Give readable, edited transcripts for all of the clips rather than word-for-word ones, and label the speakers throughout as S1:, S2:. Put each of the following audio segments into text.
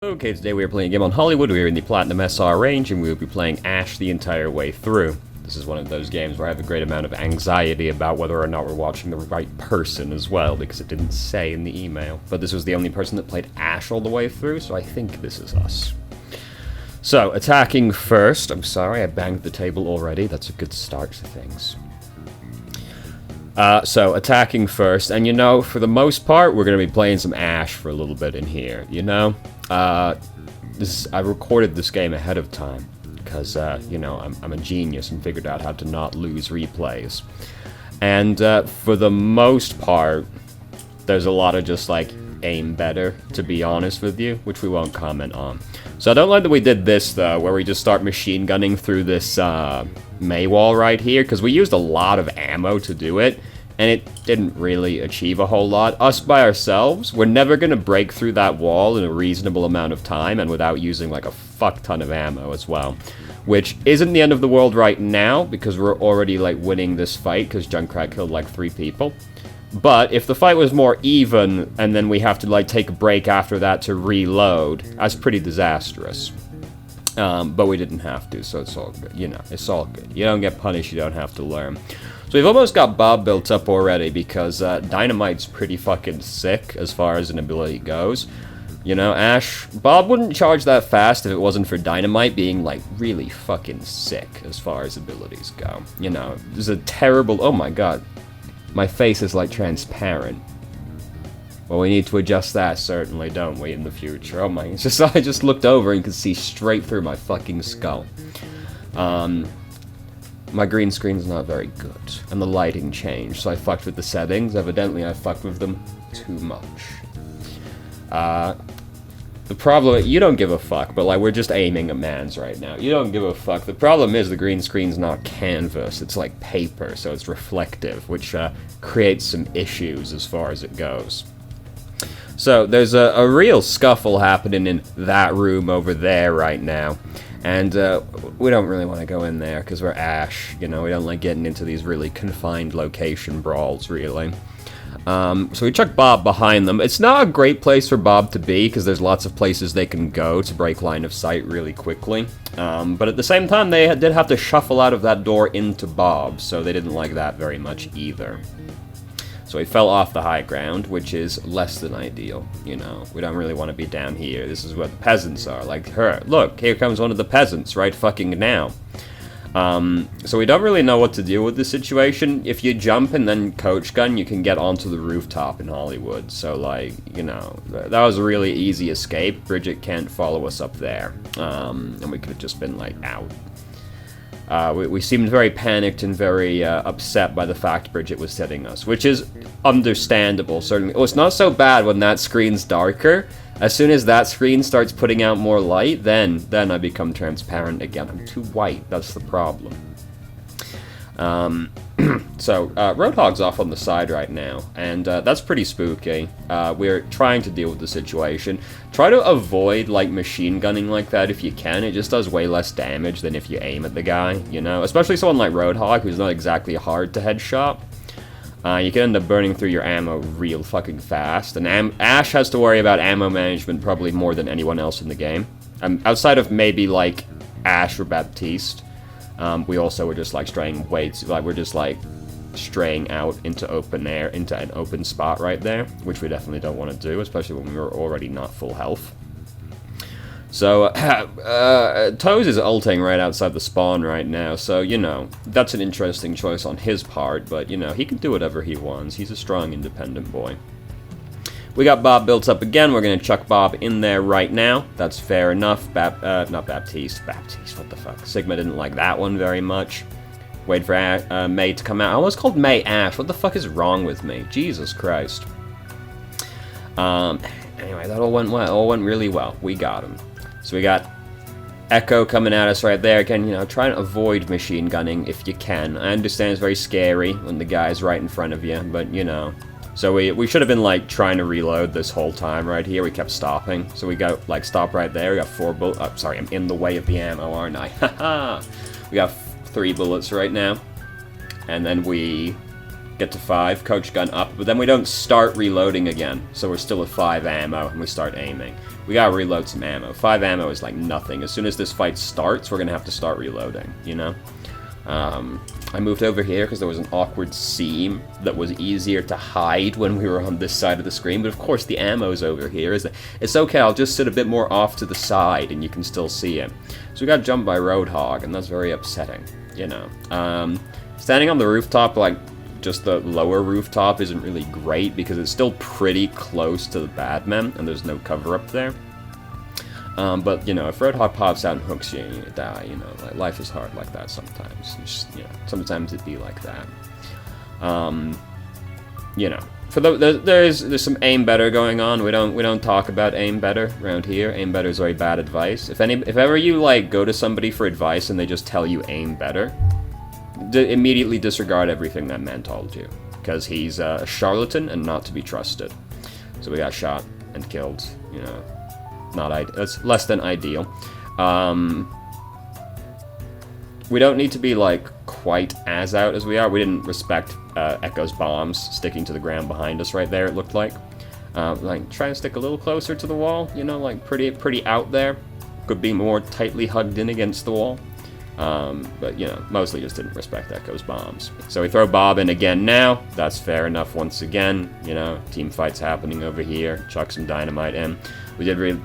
S1: Okay, today we are playing a game on Hollywood. We are in the Platinum SR range, and we will be playing Ashe the entire way through. This is one of those games where I have a great amount of anxiety about whether or not we're watching the right person as well, because it didn't say in the email. But this was the only person that played Ashe all the way through, so I think this is us. So, attacking first. I'm sorry, I banged the table already. That's a good start to things. So, attacking first, and you know, for the most part, we're going to be playing some Ashe for a little bit in here, you know? I recorded this game ahead of time, because, you know, I'm a genius and figured out how to not lose replays. And, for the most part, there's a lot of just, like, aim better, to be honest with you, which we won't comment on. So I don't like that we did this, though, where we just start machine gunning through this, May wall right here, because we used a lot of ammo to do it, and it didn't really achieve a whole lot. Us by ourselves, we're never going to break through that wall in a reasonable amount of time, and without using, like, a fuck ton of ammo as well. Which isn't the end of the world right now, because we're already, like, winning this fight, because Junkrat killed, like, 3 people. But if the fight was more even, and then we have to, like, take a break after that to reload, that's pretty disastrous. But we didn't have to, so it's all good. You know, it's all good. You don't get punished, you don't have to learn. So we've almost got Bob built up already, because Dynamite's pretty fucking sick as far as an ability goes. You know, Ashe, Bob wouldn't charge that fast if it wasn't for Dynamite being, like, really fucking sick as far as abilities go. You know, there's a terrible, oh my god, my face is, like, transparent. Well, we need to adjust that, certainly, don't we, in the future? Oh my, it's just, I just looked over and could see straight through my fucking skull. My green screen's not very good, and the lighting changed, so I fucked with the settings. Evidently, I fucked with them too much. The problem, you don't give a fuck, but, like, we're just aiming at mans right now. You don't give a fuck. The problem is the green screen's not canvas, it's like paper, so it's reflective, which creates some issues as far as it goes. So, there's a real scuffle happening in that room over there right now. And we don't really want to go in there, because we're Ashe, you know, we don't like getting into these really confined location brawls, really. So we chuck Bob behind them. It's not a great place for Bob to be, because there's lots of places they can go to break line of sight really quickly. But at the same time, they did have to shuffle out of that door into Bob, so they didn't like that very much either. So he fell off the high ground, which is less than ideal, you know. We don't really want to be down here. This is where the peasants are. Like, her, look, here comes one of the peasants right fucking now. So we don't really know what to do with the situation. If you jump and then coach gun, you can get onto the rooftop in Hollywood. So, like, you know, that was a really easy escape. Bridget can't follow us up there. And we could have just been, like, out. We seemed very panicked and very upset by the fact Bridget was setting us, which is understandable, certainly. Oh, it's not so bad when that screen's darker. As soon as that screen starts putting out more light, then I become transparent again. I'm too white, that's the problem. So, Roadhog's off on the side right now, and that's pretty spooky. We're trying to deal with the situation. Try to avoid, like, machine gunning like that if you can. It just does way less damage than if you aim at the guy, you know? Especially someone like Roadhog, who's not exactly hard to headshot. You can end up burning through your ammo real fucking fast, and Ashe has to worry about ammo management probably more than anyone else in the game. Outside of maybe, like, Ashe or Baptiste. We also were just, like, straying we're just, like, straying out into open air, into an open spot right there, which we definitely don't want to do, especially when we were already not full health. So, Toes is ulting right outside the spawn right now, so, you know, that's an interesting choice on his part, but, you know, he can do whatever he wants. He's a strong, independent boy. We got Bob built up again. We're going to chuck Bob in there right now. That's fair enough. Not Baptiste. Baptiste, what the fuck? Sigma didn't like that one very much. Wait for May to come out. I almost called May Ashe. What the fuck is wrong with me? Jesus Christ. Anyway, that all went well. All went really well. We got him. So we got Echo coming at us right there. Again, you know, try and avoid machine gunning if you can. I understand it's very scary when the guy's right in front of you, but, you know. So we should have been, like, trying to reload this whole time right here. We kept stopping. So we got, like, stop right there. We got 4 bullets. Oh, sorry, I'm in the way of the ammo, aren't I? Haha! We got 3 bullets right now. And then we get to 5, coach gun up, but then we don't start reloading again. So we're still at 5 ammo, and we start aiming. we gotta reload some ammo. 5 ammo is like nothing. As soon as this fight starts, we're gonna have to start reloading, you know? I moved over here because there was an awkward seam that was easier to hide when we were on this side of the screen, but of course the ammo's over here. It's okay, I'll just sit a bit more off to the side and you can still see it. So we got jumped by Roadhog, and that's very upsetting, you know. Standing on the rooftop, like, just the lower rooftop isn't really great because it's still pretty close to the Badmen, and there's no cover up there. But, you know, if Roadhog pops out and hooks you, you die, you know, like, life is hard like that sometimes. Just, you know, sometimes it be like that. You know, for there's some aim better going on. We don't talk about aim better around here. Aim better is very bad advice. If ever you, like, go to somebody for advice and they just tell you aim better, immediately disregard everything that man told you, because he's a charlatan and not to be trusted. So we got shot and killed, you know. That's less than ideal. We don't need to be, like, quite as out as we are. We didn't respect Echo's bombs sticking to the ground behind us right there, it looked like. Like, try to stick a little closer to the wall, you know, like, pretty out there. Could be more tightly hugged in against the wall. But, you know, mostly just didn't respect Echo's bombs. So we throw Bob in again now. That's fair enough once again. You know, team fights happening over here. Chuck some dynamite in. We did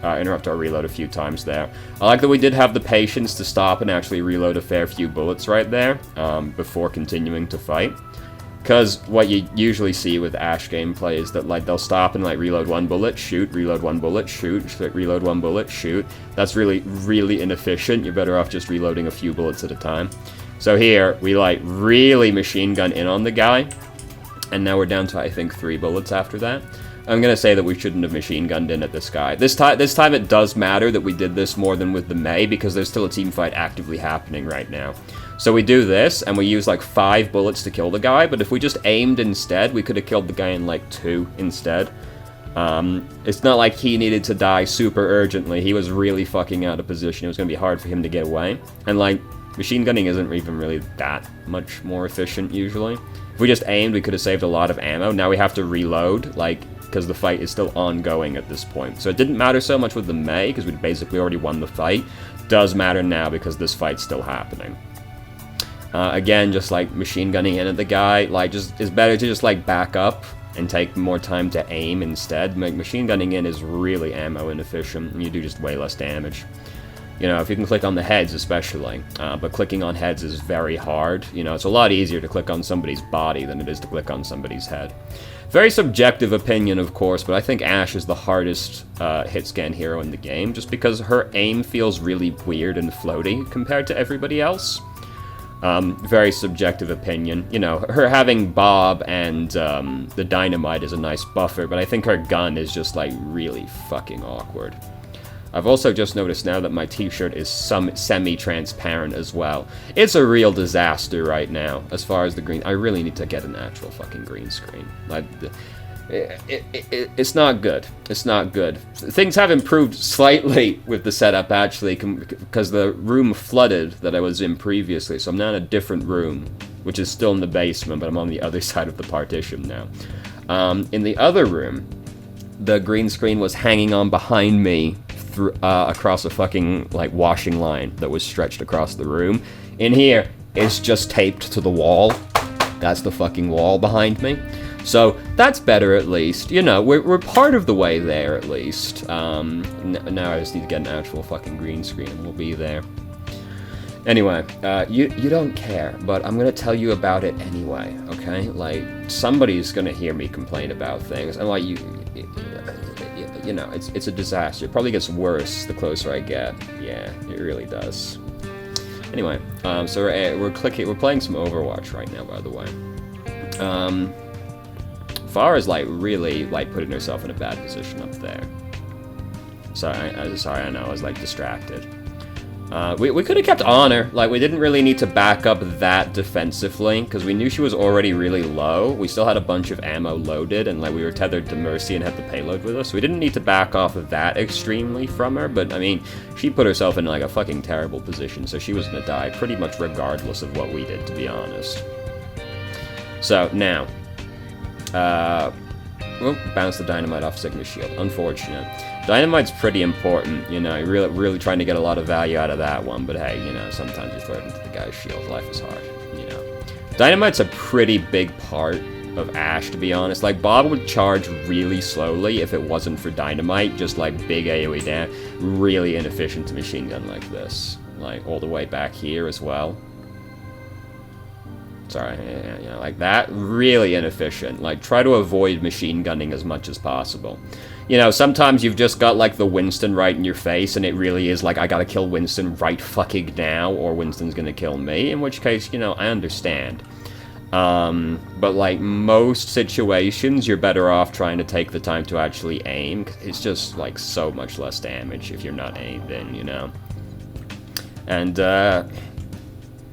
S1: interrupt our reload a few times there. I like that we did have the patience to stop and actually reload a fair few bullets right there before continuing to fight. Because what you usually see with Ashe gameplay is that, like, they'll stop and, like, reload 1 bullet, shoot, reload 1 bullet, shoot, reload 1 bullet, shoot. That's really, really inefficient. You're better off just reloading a few bullets at a time. So here, we, like, really machine gun in on the guy. And now we're down to, I think, 3 bullets after that. I'm gonna say that we shouldn't have machine gunned in at this guy. This time it does matter that we did this more than with the May, because there's still a team fight actively happening right now. So we do this, and we use like 5 bullets to kill the guy, but if we just aimed instead, we could have killed the guy in like 2 instead. It's not like he needed to die super urgently. He was really fucking out of position. It was gonna be hard for him to get away. And like, machine gunning isn't even really that much more efficient usually. If we just aimed, we could have saved a lot of ammo. Now we have to reload, like, because the fight is still ongoing at this point. So it didn't matter so much with the May, because we basically already won the fight. Does matter now, because this fight's still happening. Again, just like machine gunning in at the guy, like, it's better to just like back up and take more time to aim instead. Like, machine gunning in is really ammo inefficient, and you do just way less damage. You know, if you can click on the heads especially, but clicking on heads is very hard. You know, it's a lot easier to click on somebody's body than it is to click on somebody's head. Very subjective opinion, of course, but I think Ashe is the hardest hit scan hero in the game, just because her aim feels really weird and floaty compared to everybody else. Very subjective opinion. You know, her having Bob and the dynamite is a nice buffer, but I think her gun is just, like, really fucking awkward. I've also just noticed now that my t-shirt is semi-transparent as well. It's a real disaster right now, as far as the green... I really need to get an actual fucking green screen. Like, it's not good. It's not good. Things have improved slightly with the setup, actually, because the room flooded that I was in previously, so I'm now in a different room, which is still in the basement, but I'm on the other side of the partition now. In the other room, the green screen was hanging on behind me across a fucking, like, washing line that was stretched across the room. In here, it's just taped to the wall. That's the fucking wall behind me. So, that's better at least. You know, we're part of the way there at least. Now I just need to get an actual fucking green screen and we'll be there. Anyway, you don't care, but I'm gonna tell you about it anyway, okay? Like, somebody's gonna hear me complain about things, and like, you know, it's a disaster. It probably gets worse the closer I get. Yeah, it really does. Anyway, so we're playing some Overwatch right now, by the way. Farah's like really like putting herself in a bad position up there. Sorry, I know I was like distracted. We could have kept on her. Like, we didn't really need to back up that defensively, because we knew she was already really low. We still had a bunch of ammo loaded, and like we were tethered to Mercy and had the payload with us, so we didn't need to back off of that extremely from her, but I mean, she put herself in like a fucking terrible position, so she was gonna die pretty much regardless of what we did, to be honest. So, now, Whoop, bounce the dynamite off Sigma's shield. Unfortunate. Dynamite's pretty important, you know, you're really trying to get a lot of value out of that one, but hey, you know, sometimes you throw it into the guy's shield. Life is hard, you know. Dynamite's a pretty big part of Ashe, to be honest. Like, Bob would charge really slowly if it wasn't for Dynamite, just like big AoE down. Really inefficient to machine gun like this. Like, all the way back here as well. Sorry, you know, like that. Really inefficient. Like, try to avoid machine gunning as much as possible. You know, sometimes you've just got, like, the Winston right in your face, and it really is like, I gotta kill Winston right fucking now, or Winston's gonna kill me, in which case, you know, I understand. But, like, most situations, you're better off trying to take the time to actually aim, 'cause it's just, like, so much less damage if you're not aimed in, you know? And,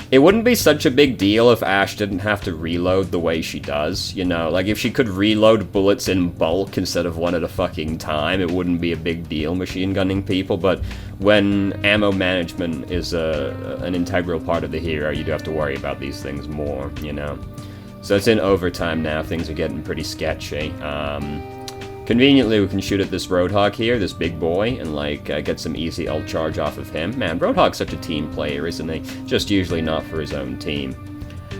S1: it wouldn't be such a big deal if Ashe didn't have to reload the way she does, you know? Like, if she could reload bullets in bulk instead of one at a fucking time, it wouldn't be a big deal machine gunning people, but when ammo management is an integral part of the hero, you do have to worry about these things more, you know? So it's in overtime now, things are getting pretty sketchy. Conveniently, we can shoot at this Roadhog here, this big boy, and, like, get some easy ult charge off of him. Man, Roadhog's such a team player, isn't he? Just usually not for his own team.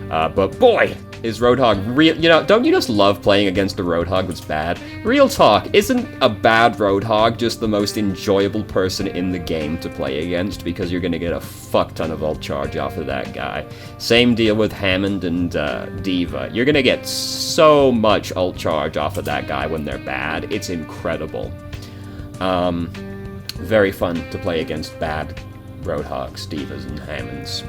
S1: But boy, is Roadhog real. You know, don't you just love playing against a Roadhog that's bad? Real talk, isn't a bad Roadhog just the most enjoyable person in the game to play against? Because you're gonna get a fuck ton of ult charge off of that guy. Same deal with Hammond and Diva. You're gonna get so much ult charge off of that guy when they're bad. It's incredible. Very fun to play against bad Roadhogs, Divas, and Hammonds.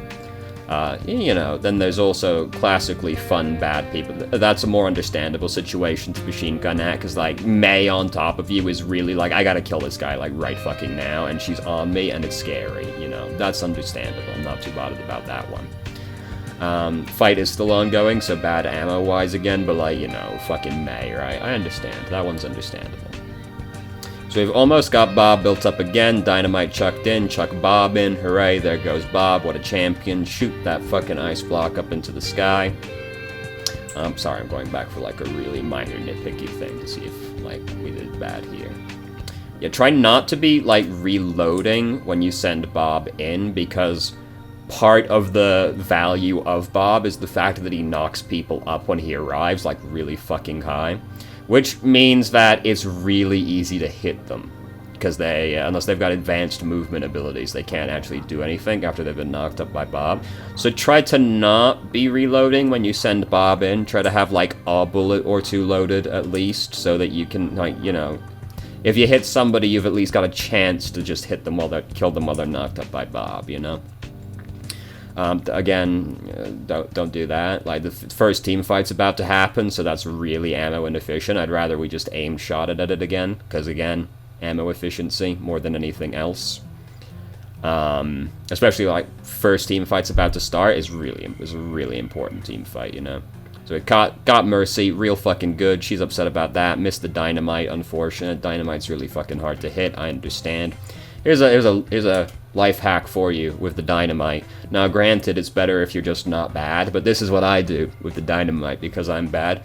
S1: You know, then there's also classically fun bad people. That's a more understandable situation to machine gun at, because, like, May on top of you is really like, I gotta kill this guy, like, right fucking now, and she's on me, and it's scary, you know. That's understandable. I'm not too bothered about that one. Fight is still ongoing, so bad ammo-wise again, but, like, you know, fucking May, right? I understand. That one's understandable. So we've almost got Bob built up again. Dynamite chucked in, chuck Bob in. Hooray, there goes Bob. What a champion. Shoot that fucking ice block up into the sky. I'm sorry, I'm going back for, like, a really minor nitpicky thing to see if, like, we did bad here. Yeah, try not to be, like, reloading when you send Bob in, because part of the value of Bob is the fact that he knocks people up when he arrives, like, really fucking high. Which means that it's really easy to hit them, because they, unless they've got advanced movement abilities, they can't actually do anything after they've been knocked up by Bob. So try to not be reloading when you send Bob in. Try to have, like, a bullet or two loaded at least, so that you can, like, you know, if you hit somebody, you've at least got a chance to just hit them while they're, kill them while they're knocked up by Bob, you know? Again, don't do that. Like, the first team fight's about to happen, so that's really ammo inefficient. I'd rather we just aim shot at it again, because, again, ammo efficiency more than anything else. Especially, like, first team fight's about to start is a really important team fight, you know? So we got Mercy, real fucking good. She's upset about that. Missed the Dynamite, unfortunate. Dynamite's really fucking hard to hit, I understand. Here's a life hack for you with the Dynamite. Now, granted, it's better if you're just not bad, but this is what I do with the Dynamite because I'm bad.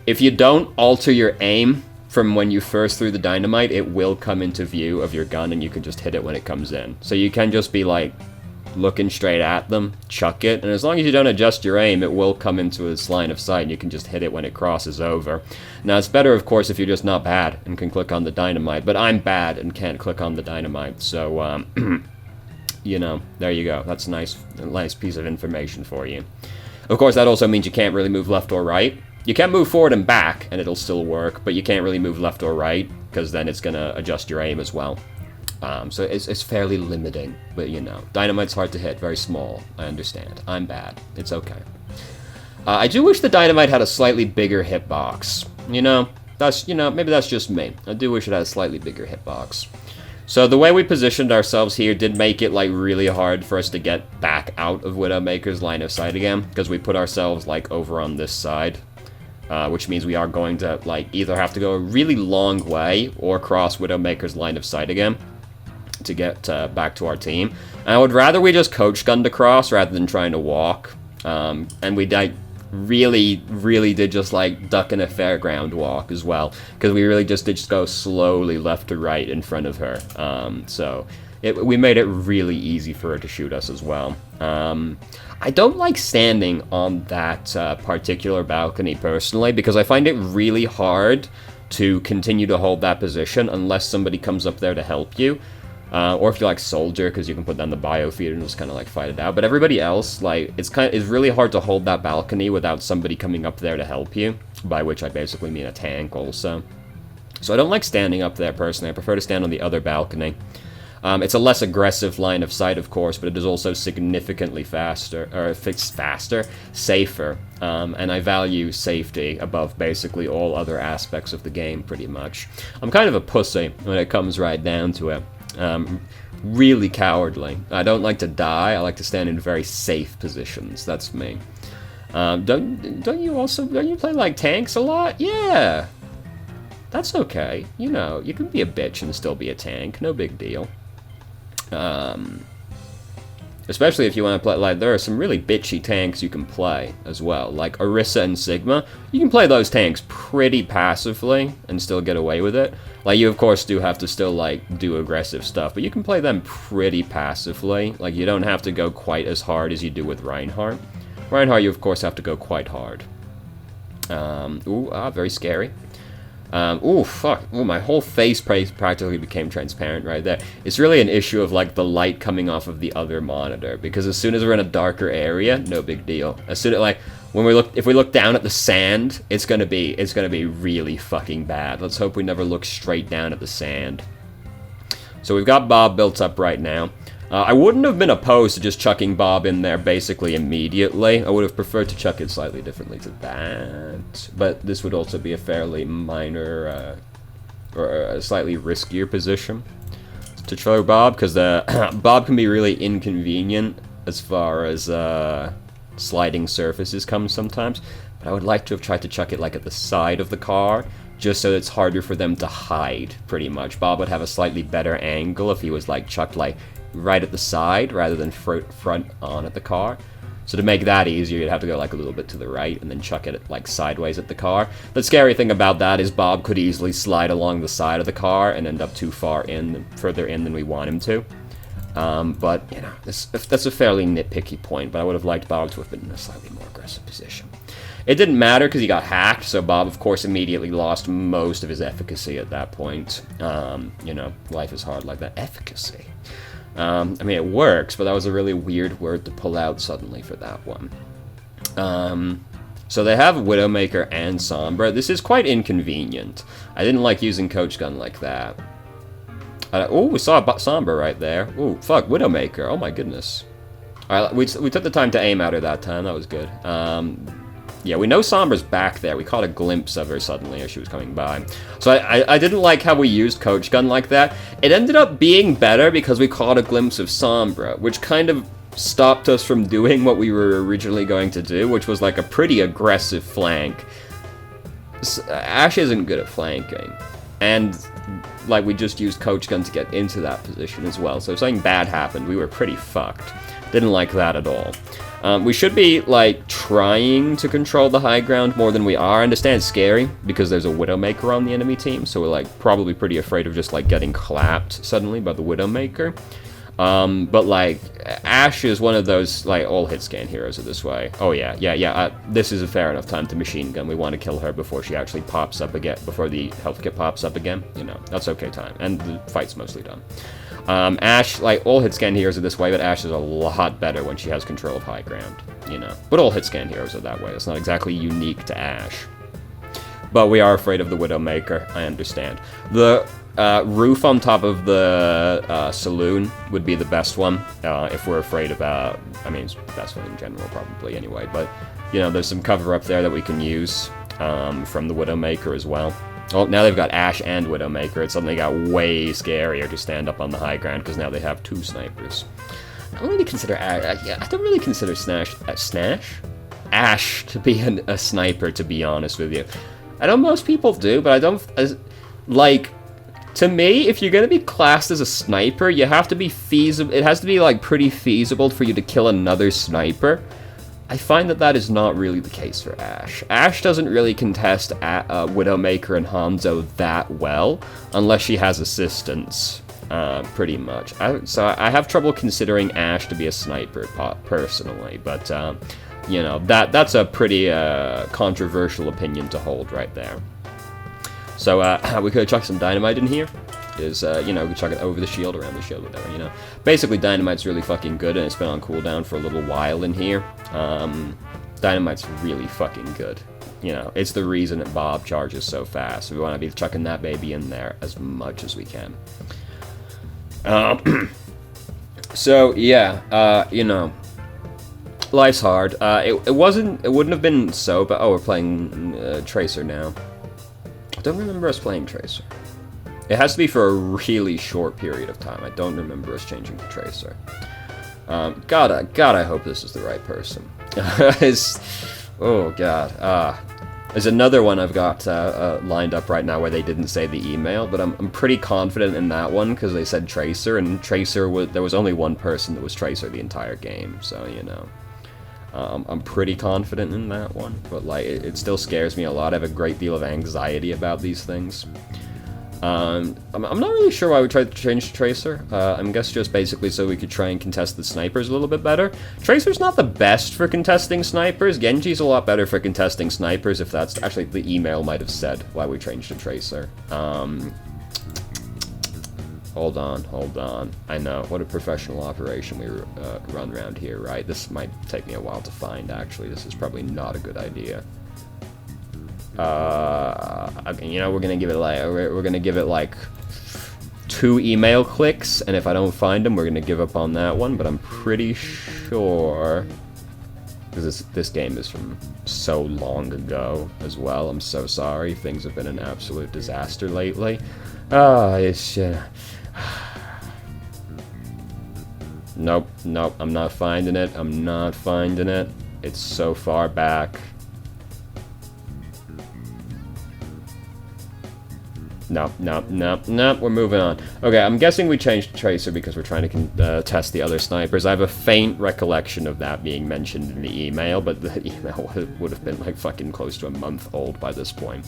S1: If you don't alter your aim from when you first threw the Dynamite, it will come into view of your gun and you can just hit it when it comes in. So you can just be, like, looking straight at them, chuck it, and as long as you don't adjust your aim, it will come into its line of sight, and you can just hit it when it crosses over. Now, it's better, of course, if you're just not bad and can click on the Dynamite, but I'm bad and can't click on the Dynamite, so, you know, there you go. That's a nice piece of information for you. Of course, that also means you can't really move left or right. You can move forward and back, and it'll still work, but you can't really move left or right, because then it's going to adjust your aim as well. So it's fairly limiting, but, you know, Dynamite's hard to hit, very small, I understand. I'm bad. It's okay. I do wish the Dynamite had a slightly bigger hitbox. You know, maybe that's just me. I do wish it had a slightly bigger hitbox. So the way we positioned ourselves here did make it, like, really hard for us to get back out of Widowmaker's line of sight again, because we put ourselves, like, over on this side. Which means we are going to, like, either have to go a really long way or cross Widowmaker's line of sight again to get back to our team. And I would rather we just coach gunned across rather than trying to walk. And we really, really did just, like, duck in a fairground walk as well. Because we really just did just go slowly left to right in front of her. So we made it really easy for her to shoot us as well. I don't like standing on that particular balcony personally, because I find it really hard to continue to hold that position unless somebody comes up there to help you. Or if you're like soldier, because you can put down the biofeed and just kind of like fight it out. But everybody else, like, it's really hard to hold that balcony without somebody coming up there to help you, by which I basically mean a tank also. So I don't like standing up there personally. I prefer to stand on the other balcony. It's a less aggressive line of sight, of course, but it is also significantly faster, safer. And I value safety above basically all other aspects of the game, pretty much. I'm kind of a pussy when it comes right down to it. Really cowardly. I don't like to die. I like to stand in very safe positions. That's me. Don't you play like tanks a lot? Yeah. That's okay. You know, you can be a bitch and still be a tank. No big deal. Especially if you want to play, like, there are some really bitchy tanks you can play as well, like Orisa and Sigma. You can play those tanks pretty passively and still get away with it. Like, you of course do have to still, like, do aggressive stuff, but you can play them pretty passively. Like, you don't have to go quite as hard as you do with Reinhardt. Reinhardt, you of course have to go quite hard. Very scary. Fuck. Ooh, my whole face practically became transparent right there. It's really an issue of, like, the light coming off of the other monitor, because as soon as we're in a darker area, no big deal. As soon as, like, if we look down at the sand, it's gonna be really fucking bad. Let's hope we never look straight down at the sand. So we've got Bob built up right now. I wouldn't have been opposed to just chucking Bob in there basically immediately. I would have preferred to chuck it slightly differently to that. But this would also be a fairly minor, or a slightly riskier position to throw Bob, because Bob can be really inconvenient as far as sliding surfaces come sometimes. But I would like to have tried to chuck it like at the side of the car, just so it's harder for them to hide, pretty much. Bob would have a slightly better angle if he was, like, chucked, like, right at the side rather than front on at the car. So to make that easier, you'd have to go, like, a little bit to the right and then chuck it, like, sideways at the car. The scary thing about that is Bob could easily slide along the side of the car and end up too further in than we want him to. But, you know, that's a fairly nitpicky point, but I would have liked Bob to have been in a slightly more aggressive position. It didn't matter because he got hacked, so Bob, of course, immediately lost most of his efficacy at that point. You know, life is hard like that. Efficacy. I mean, it works, but that was a really weird word to pull out suddenly for that one. So they have Widowmaker and Sombra. This is quite inconvenient. I didn't like using Coach Gun like that. We saw Sombra right there. Ooh, fuck, Widowmaker. Oh my goodness. Alright, we took the time to aim at her that time. That was good. Yeah, we know Sombra's back there. We caught a glimpse of her suddenly as she was coming by. So I didn't like how we used Coach Gun like that. It ended up being better because we caught a glimpse of Sombra, which kind of stopped us from doing what we were originally going to do, which was like a pretty aggressive flank. Ashe isn't good at flanking. And, like, we just used Coach Gun to get into that position as well. So if something bad happened, we were pretty fucked. Didn't like that at all. We should be, like, trying to control the high ground more than we are. I understand it's scary, because there's a Widowmaker on the enemy team, so we're, like, probably pretty afraid of just, like, getting clapped suddenly by the Widowmaker. But, like, Ashe is one of those, like, all hit scan heroes are this way. Oh, yeah, this is a fair enough time to machine gun. We want to kill her before she actually pops up again, before the health kit pops up again. You know, that's okay time, and the fight's mostly done. Ashe, like, all hit scan heroes are this way, but Ashe is a lot better when she has control of high ground, you know. But all hit scan heroes are that way. It's not exactly unique to Ashe. But we are afraid of the Widowmaker, I understand. The roof on top of the saloon would be the best one, if we're afraid of, I mean, it's the best one in general, probably, anyway. But, you know, there's some cover up there that we can use from the Widowmaker as well. Oh, now they've got Ashe and Widowmaker. It suddenly got way scarier to stand up on the high ground, because now they have two snipers. I don't really consider Ashe to be a sniper, to be honest with you. I know most people do, but I don't... like, to me, if you're gonna be classed as a sniper, you have to be feasible. It has to be, like, pretty feasible for you to kill another sniper. I find that is not really the case for Ashe. Ashe doesn't really contest Widowmaker and Hanzo that well, unless she has assistance, pretty much. So I have trouble considering Ashe to be a sniper, personally, but, you know, that's a pretty controversial opinion to hold right there. So we could chuck some dynamite in here. You know, we chuck it over the shield, around the shield, whatever, you know. Basically, dynamite's really fucking good, and it's been on cooldown for a little while in here. Dynamite's really fucking good. You know, it's the reason that Bob charges so fast. So we want to be chucking that baby in there as much as we can. So, yeah, you know, life's hard. It wouldn't have been so, but, oh, we're playing Tracer now. I don't remember us playing Tracer. It has to be for a really short period of time. I don't remember us changing to Tracer. God, I hope this is the right person. Oh, God. There's another one I've got lined up right now where they didn't say the email, but I'm pretty confident in that one because they said Tracer, and Tracer there was only one person that was Tracer the entire game, so, you know. I'm pretty confident in that one, but, like, it still scares me a lot. I have a great deal of anxiety about these things. I'm not really sure why we tried to change Tracer. I guess just basically so we could try and contest the snipers a little bit better. Tracer's not the best for contesting snipers. Genji's a lot better for contesting snipers, if that's... Actually, the email might have said why we changed to Tracer. Hold on. I know. What a professional operation we run around here, right? This might take me a while to find, actually. This is probably not a good idea. You know, we're gonna give it like 2 email clicks, and if I don't find them, we're gonna give up on that one. But I'm pretty sure, because this game is from so long ago as well. I'm so sorry. Things have been an absolute disaster lately. It's nope. I'm not finding it. It's so far back. Nope, we're moving on. Okay, I'm guessing we changed to Tracer because we're trying to test the other snipers. I have a faint recollection of that being mentioned in the email, but the email would have been like fucking close to a month old by this point.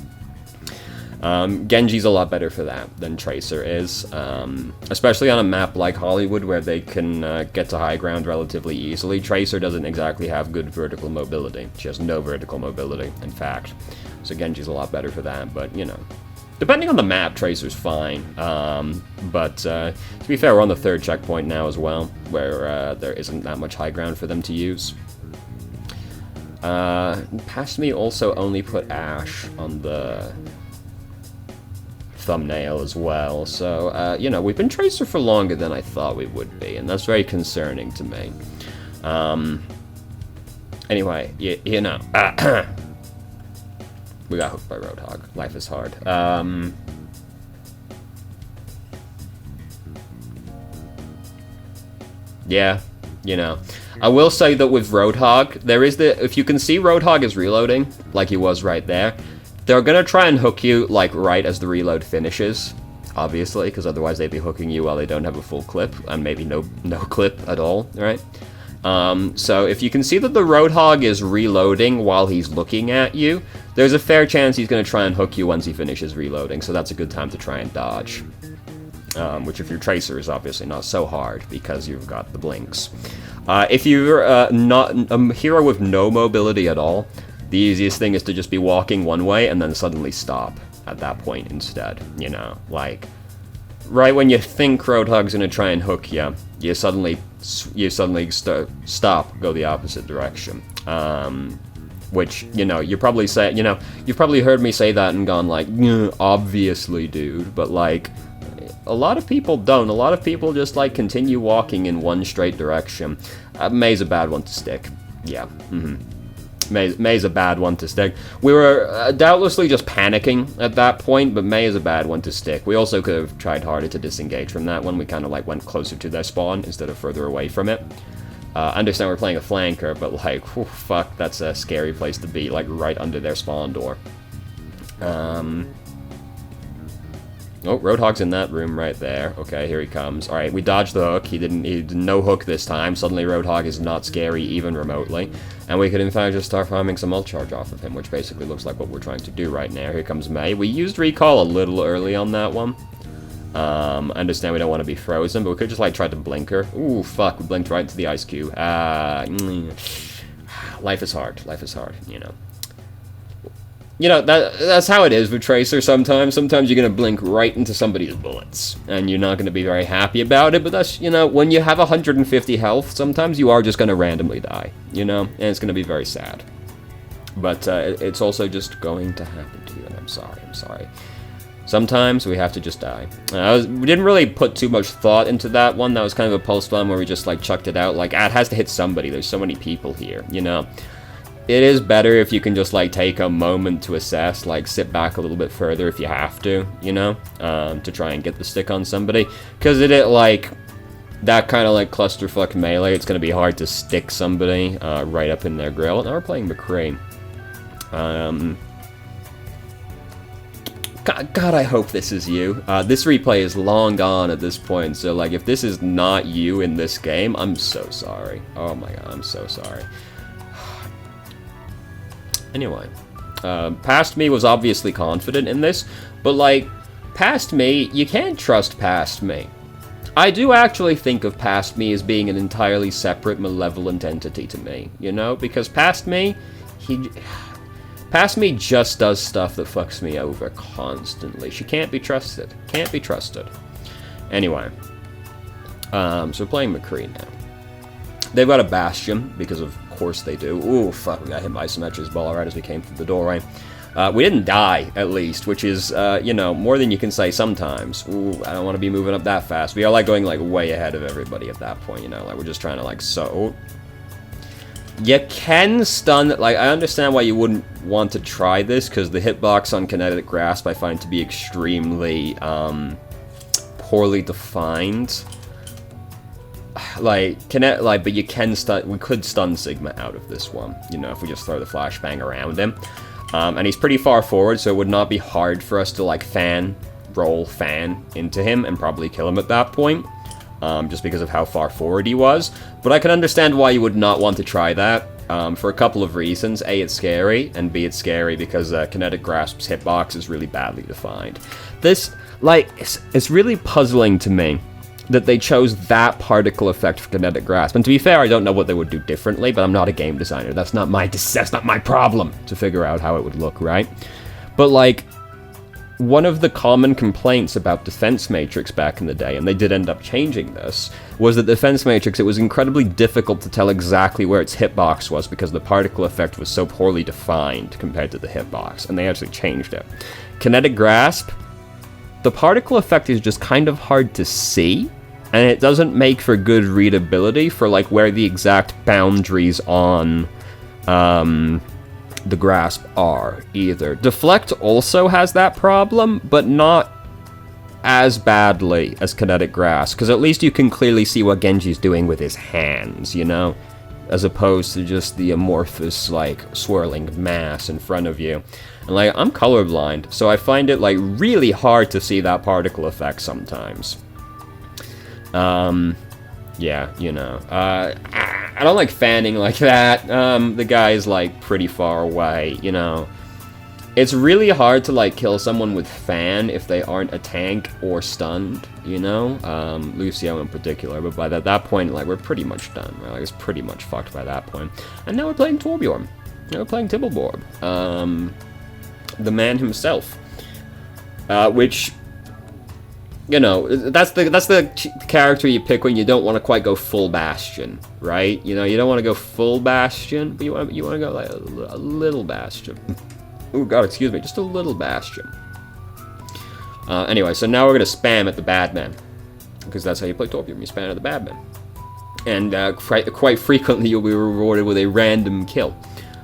S1: Genji's a lot better for that than Tracer is, especially on a map like Hollywood where they can get to high ground relatively easily. Tracer doesn't exactly have good vertical mobility. She has no vertical mobility, in fact. So Genji's a lot better for that, but, you know. Depending on the map, Tracer's fine, but to be fair, we're on the 3rd checkpoint now as well, where there isn't that much high ground for them to use. Past me also only put Ashe on the thumbnail as well, so, you know, we've been Tracer for longer than I thought we would be, and that's very concerning to me. Anyway, you know, we got hooked by Roadhog. Life is hard. Yeah, you know. I will say that with Roadhog, there is if you can see Roadhog is reloading, like he was right there, they're gonna try and hook you, like, right as the reload finishes, obviously, because otherwise they'd be hooking you while they don't have a full clip, and maybe no clip at all, right? So if you can see that the Roadhog is reloading while he's looking at you, there's a fair chance he's going to try and hook you once he finishes reloading, so that's a good time to try and dodge. Which if you're Tracer is obviously not so hard, because you've got the blinks. If you're not a hero with no mobility at all, the easiest thing is to just be walking one way and then suddenly stop at that point instead, you know, like... Right when you think Roadhog's gonna try and hook you, you suddenly stop, go the opposite direction. Which, you know, you've probably heard me say that and gone like, obviously, dude, but like, a lot of people don't. A lot of people just like continue walking in one straight direction. May's a bad one to stick. Yeah. May's a bad one to stick. We were doubtlessly just panicking at that point, but May is a bad one to stick. We also could have tried harder to disengage from that one. We kind of like went closer to their spawn instead of further away from it. I understand we're playing a flanker, but like, whew, fuck, that's a scary place to be, like right under their spawn door. Oh, Roadhog's in that room right there. Okay, here he comes. All right, we dodged the hook. He did no hook this time. Suddenly Roadhog is not scary even remotely. And we could in fact just start farming some ult charge off of him, which basically looks like what we're trying to do right now. Here comes Mei. We used recall a little early on that one. I understand we don't want to be frozen, but we could just like try to blink her. Ooh, fuck, we blinked right into the ice cube. Life is hard. Life is hard, you know. You know, that's how it is with Tracer sometimes. Sometimes you're going to blink right into somebody's bullets, and you're not going to be very happy about it, but that's, you know, when you have 150 health, sometimes you are just going to randomly die, you know, and it's going to be very sad. But it's also just going to happen to you, and I'm sorry. Sometimes we have to just die. We didn't really put too much thought into that one. That was kind of a pulse one where we just, like, chucked it out. Like, it has to hit somebody. There's so many people here, you know. It is better if you can just, like, take a moment to assess, like, sit back a little bit further if you have to, you know, to try and get the stick on somebody. Because like, that kind of, like, clusterfuck melee, it's going to be hard to stick somebody right up in their grill. Now we're playing McCree. God, I hope this is you. This replay is long gone at this point, so, like, if this is not you in this game, I'm so sorry. Oh my god, I'm so sorry. Anyway, Past Me was obviously confident in this, but, like, Past Me, you can't trust Past Me. I do actually think of Past Me as being an entirely separate, malevolent entity to me, you know? Because Past Me, Past Me just does stuff that fucks me over constantly. She can't be trusted. Can't be trusted. Anyway, so we're playing McCree now. They've got a Bastion, because of course they do. Ooh, fuck, we got hit by Symmetra's ball right as we came through the doorway. We didn't die, at least, which is, you know, more than you can say sometimes. Ooh, I don't want to be moving up that fast. We are, like, going, like, way ahead of everybody at that point, you know? Like, we're just trying to, like, You can stun, like, I understand why you wouldn't want to try this, because the hitbox on Kinetic Grasp I find to be extremely, poorly defined. But you can stun, we could stun Sigma out of this one, you know, if we just throw the flashbang around him. And he's pretty far forward, so it would not be hard for us to, like, roll fan into him and probably kill him at that point. Just because of how far forward he was. But I can understand why you would not want to try that, for a couple of reasons. A, it's scary, and B, it's scary because Kinetic Grasp's hitbox is really badly defined. This, like, it's really puzzling to me that they chose that particle effect for Kinetic Grasp. And to be fair, I don't know what they would do differently, but I'm not a game designer. That's not my problem to figure out how it would look, right? But, like, one of the common complaints about Defense Matrix back in the day, and they did end up changing this, was that Defense Matrix, it was incredibly difficult to tell exactly where its hitbox was because the particle effect was so poorly defined compared to the hitbox, and they actually changed it. Kinetic Grasp, the particle effect is just kind of hard to see, and it doesn't make for good readability for, like, where the exact boundaries on the grasp are either. Deflect also has that problem, but not as badly as Kinetic Grasp, because at least you can clearly see what Genji's doing with his hands, you know, as opposed to just the amorphous, like, swirling mass in front of you. And, like, I'm colorblind, so I find it, like, really hard to see that particle effect sometimes. Yeah, you know, I don't like fanning like that. The guy's, like, pretty far away, you know. It's really hard to, like, kill someone with fan if they aren't a tank or stunned, you know? Lucio in particular, but by that point, like, we're pretty much done, right? Like, it's pretty much fucked by that point. And now we're playing Torbjorn. Now we're playing Tibbleborb. The man himself. Which, you know, that's the character you pick when you don't want to quite go full Bastion, right? You know, you don't want to go full Bastion, but you want to go, like, a little Bastion. Oh god, excuse me, just a little Bastion. Anyway, so now we're going to spam at the bad man. Because that's how you play Torbjorn, you spam at the bad man. And quite frequently you'll be rewarded with a random kill.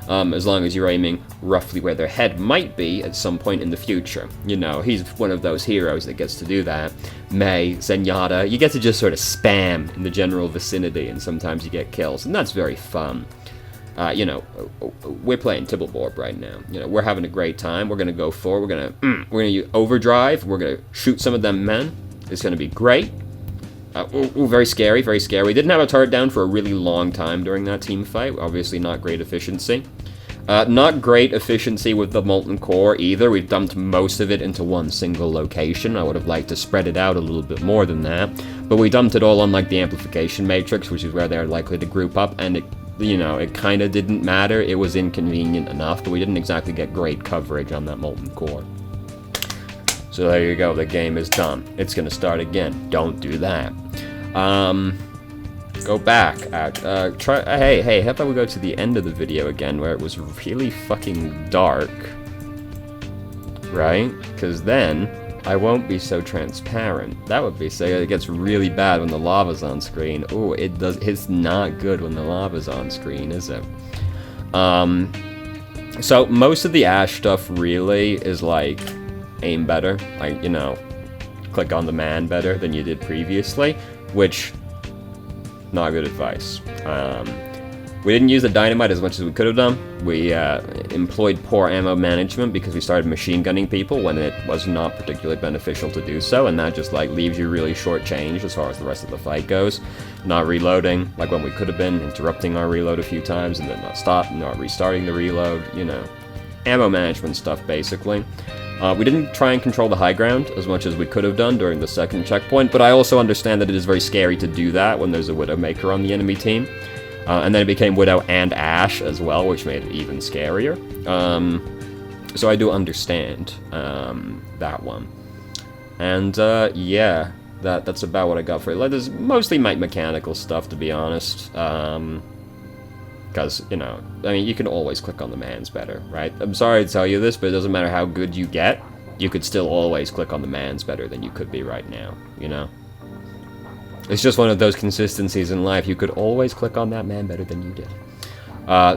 S1: As long as you're aiming roughly where their head might be at some point in the future. You know, he's one of those heroes that gets to do that. Mei, Zenyatta, you get to just sort of spam in the general vicinity, and sometimes you get kills, and that's very fun. You know, we're playing Tibbleborb right now. You know, we're having a great time. We're gonna go forward. We're gonna use overdrive. We're gonna shoot some of them men. It's gonna be great. Very scary, very scary. We didn't have a turret down for a really long time during that team fight. Obviously, not great efficiency. Not great efficiency with the Molten Core either. We've dumped most of it into one single location. I would have liked to spread it out a little bit more than that. But we dumped it all on, like, the Amplification Matrix, which is where they're likely to group up, and it, you know, it kind of didn't matter. It was inconvenient enough, but we didn't exactly get great coverage on that Molten Core. So there you go, the game is done. It's gonna start again. Don't do that. Go back. Hey, how about we go to the end of the video again, where it was really fucking dark. Right? Because then, I won't be so transparent. That would be, say, it gets really bad when the lava's on screen. Ooh, it's not good when the lava's on screen, is it? So, most of the Ashe stuff really is, like, aim better. Like, you know, click on the man better than you did previously, which, not good advice. We didn't use the dynamite as much as we could have done. We employed poor ammo management because we started machine gunning people when it was not particularly beneficial to do so, and that just, like, leaves you really short-changed as far as the rest of the fight goes. Not reloading, like when we could have been, interrupting our reload a few times and then not restarting the reload, you know. Ammo management stuff, basically. We didn't try and control the high ground as much as we could have done during the second checkpoint, but I also understand that it is very scary to do that when there's a Widowmaker on the enemy team. And then it became Widow and Ashe as well, which made it even scarier. So I do understand that one. And yeah, that's about what I got for it. Like, there's mostly mechanical stuff, to be honest. Because, you know, I mean, you can always click on the man's better, right? I'm sorry to tell you this, but it doesn't matter how good you get, you could still always click on the man's better than you could be right now, you know? It's just one of those consistencies in life. You could always click on that man better than you did.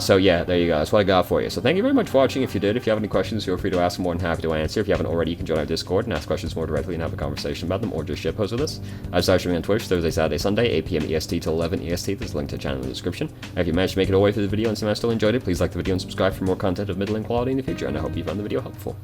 S1: So yeah, there you go. That's what I got for you. So thank you very much for watching. If you did, if you have any questions, feel free to ask. I'm more than happy to answer. If you haven't already, you can join our Discord and ask questions more directly and have a conversation about them, or just shitpost with us. I've started streaming on Twitch Thursday, Saturday, Sunday, 8 p.m. EST to 11 EST. There's a link to the channel in the description. And if you managed to make it all the way through the video and somehow still enjoyed it, please like the video and subscribe for more content of middling quality in the future, and I hope you found the video helpful.